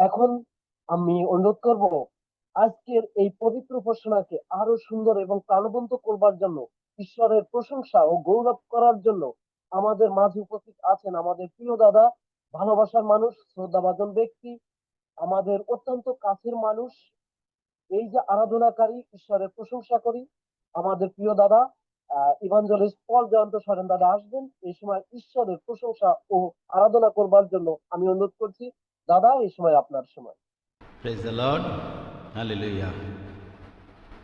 এখন আমি অনুরোধ করব আজকের এই পবিত্র উপাসনাকে আরো সুন্দর এবং প্রাণবন্ত করবার জন্য, ঈশ্বরের প্রশংসা ও গৌরব করার জন্য আমাদের মাঝে উপস্থিত আছেন আমাদের প্রিয় দাদা, ভালোবাসার মানুষ, শ্রদ্ধাভাজন ব্যক্তি, আমাদের অত্যন্ত কাছের মানুষ। এই যে আরাধনাকারী, ঈশ্বরের প্রশংসা করি, আমাদের প্রিয় দাদা ইভাঞ্জেলিস্ট পল জয়ন্ত সরেন দাদা আসবেন এই সময় ঈশ্বরের প্রশংসা ও আরাধনা করবার জন্য। আমি অনুরোধ করছি দাদা, এই সময় আপনার সময়। Praise the Lord, hallelujah.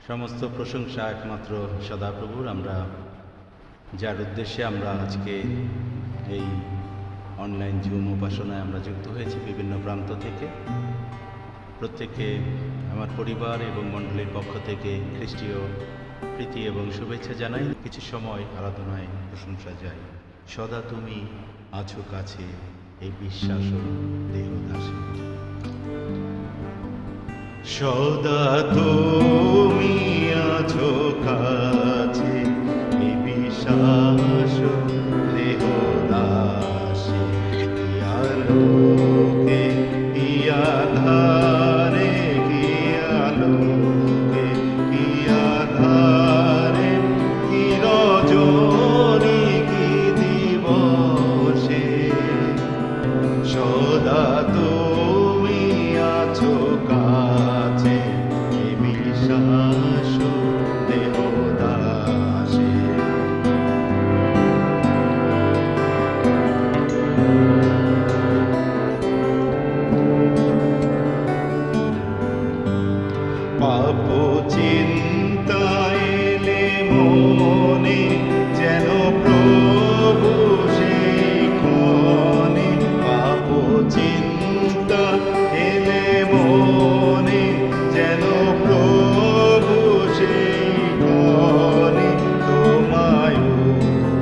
সমস্ত প্রশংসা একমাত্র সদাপ্রভুর। আমরা যার উদ্দেশ্যে আমরা আজকে এই অনলাইন জুম উপাসনায় আমরা যুক্ত হয়েছি বিভিন্ন প্রান্ত থেকে, প্রত্যেককে আমার পরিবার এবং মণ্ডলীর পক্ষ থেকে খ্রিস্টীয় প্রীতি এবং শুভেচ্ছা জানাই। কিছু সময় আরাধনায় প্রশংসা যায়। সদা তুমি আছো কাছে, এই বিশ্বাস ও দেহদাসে। সদা তুমি আছো কাছে, এই বিশ্বাস দেহদাসে। আলোকে আধারে, কি আলোকে কি আধারে, কি রজনী কি দিবসে, সদা তুমি আছো কাছে, এই বিশ্বাস দেহদাসে। পাপ চিন্তা এলে মনে, যেন প্রভু সেই ক্ষণে। পাপ চিন্তা এলে মনে, যেন প্রভু সেই ক্ষণে। তোমায়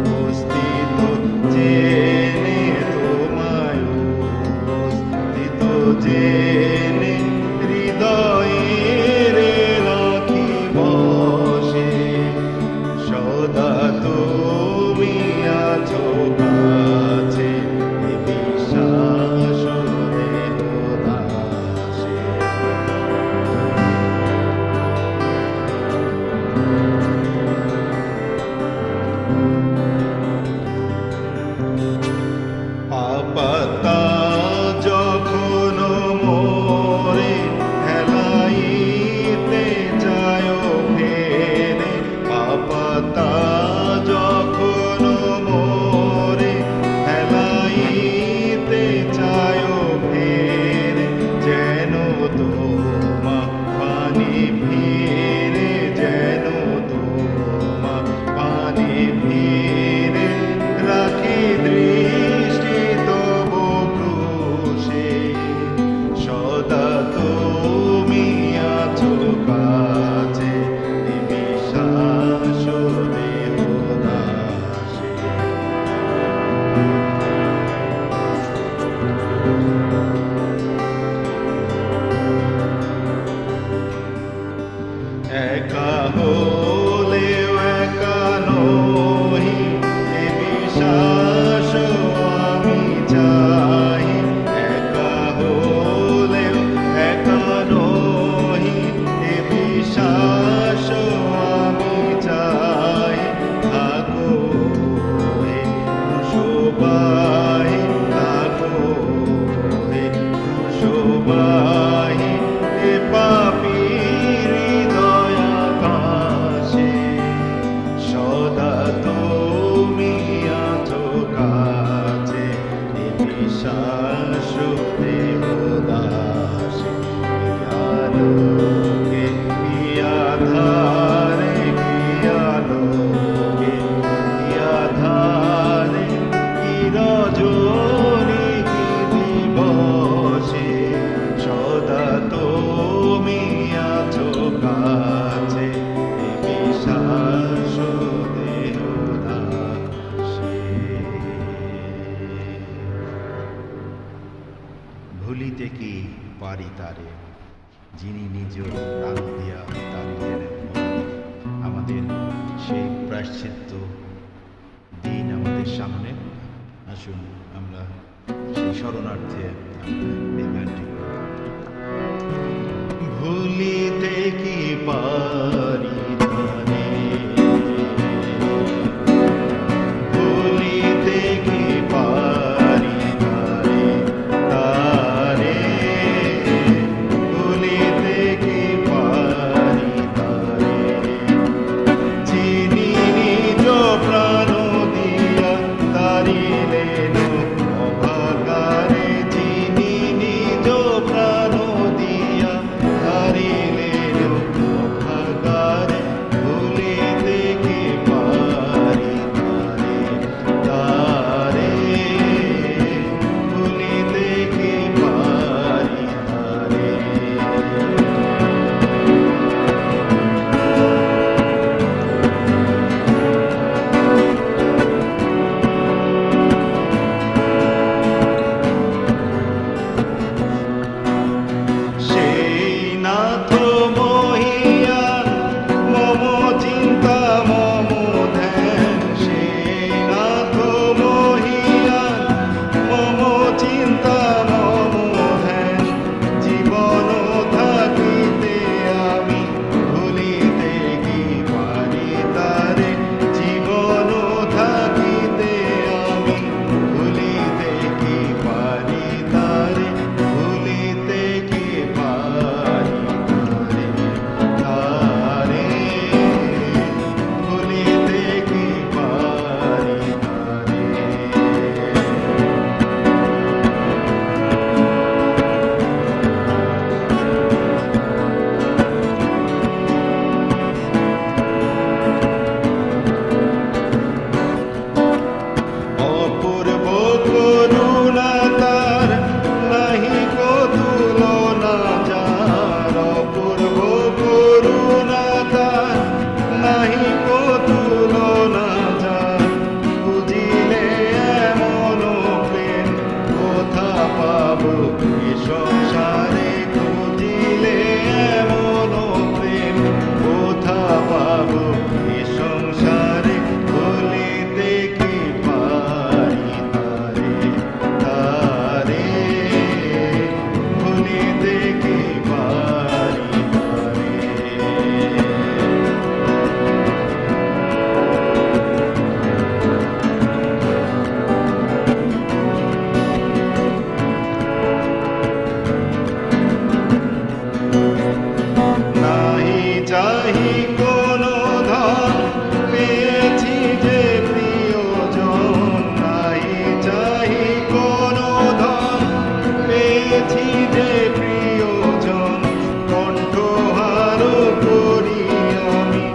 উপস্থিত জেনে, তোমায় উপস্থিত জেনে, হৃদয়ের রাখি বসে, সদা তুমি আছো কাছে, এই বিশ্বাস দেহদাসে। পাতা যখন মোরে হেলাইতে যায় ফেরে, পাতা যখন মোরে হেলাইতে যায় ফেরে, যেন তোমা পানি ফিরে, যেন তোমা পানি ফিরে, রাখি দৃষ্টি তবু ক্রুশে, সদা তুমি আছো কাছে, এই বিশ্বাস দেহদাসে। একা হলেও একা নহি, এ বিশ্বাস আমি চাই। একা হলেও একা নহি, এ বিশ্বাস আমি চাই। থাকো হে ক্রুশবাহী, থাকো হে ক্রুশবাহী, এ পাপী হৃদয় আকাশে, সদা তুমি আছো কাছে, এই বিশ্বাস দেহদাসে। আলোকে কি আধারে, কি আলোকে কি আধারে, কি রজনী কি দিবসে, সদা তুমি আছো কাছে, এই বিশ্বাস দেহদাসে। ভুলিতে কি পারি তারে, যিনি নিজ প্রাণ দিয়া তারিলেন মরণে। আমাদের সেই প্রায়শ্চিত্ত দিন আমাদের সামনে। আসুন আমরা সেই শরণার্থে আমরা এই গানটি ভুলিতে কি পারি তারে। নাহি চাহি কোনো ধন, পেয়েছি যে প্রিয়জন। নাহি চাহি কোনো ধন, পেয়েছি যে প্রিয়জন। কণ্ঠহার করি আমি,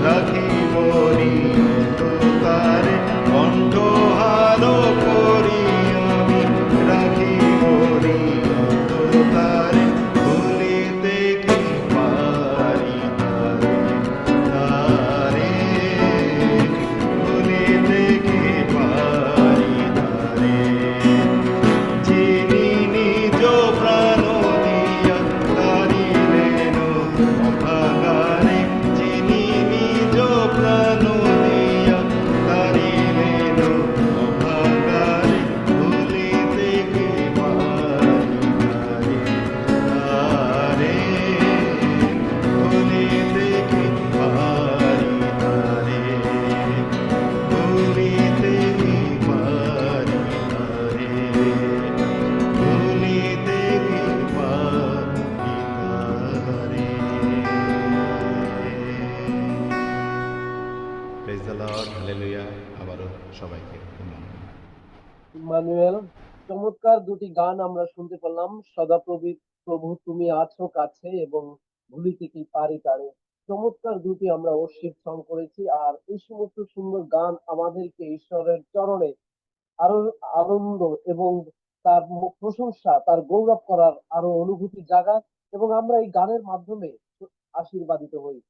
রাখিব নিয়ত তারে। কণ্ঠহার করি আমি, রাখিব নিয়ত তারে। ভুলিতে কি পারি তারে, তারে। ভুলিতে কি পারি তারে। যিনি নিজ প্রাণ দিয়া তারিলেন অভাগারে। যিনি নিজ প্রাণ দিয়া তারিলেন অভাগারে। ভুলিতে কি পারি তারে, তারে। ভুলিতে কি পারি তারে। ভুলিতে কি পারি তারে। ভুলিতে কি পারি তারে। Praise the Lord, hallelujah. আবারও সবাইকে ধন্যবাদ। ইম্মানুয়েল, চমৎকার দুটি গান আমরা শুনতে পেলাম। সদাপ্রভু, প্রভু তুমি আছো কাছে এবং ভুলিতে কি পারি তারে। চমৎকার দুটি আমরা worship song করেছি। আর এই সমস্ত সুন্দর গান আমাদেরকে ঈশ্বরের চরণে আরো আনন্দ এবং তার প্রশংসা, তার গৌরব করার আরো অনুভূতি জাগায় এবং আমরা এই গানের মাধ্যমে আশীর্বাদিত হই।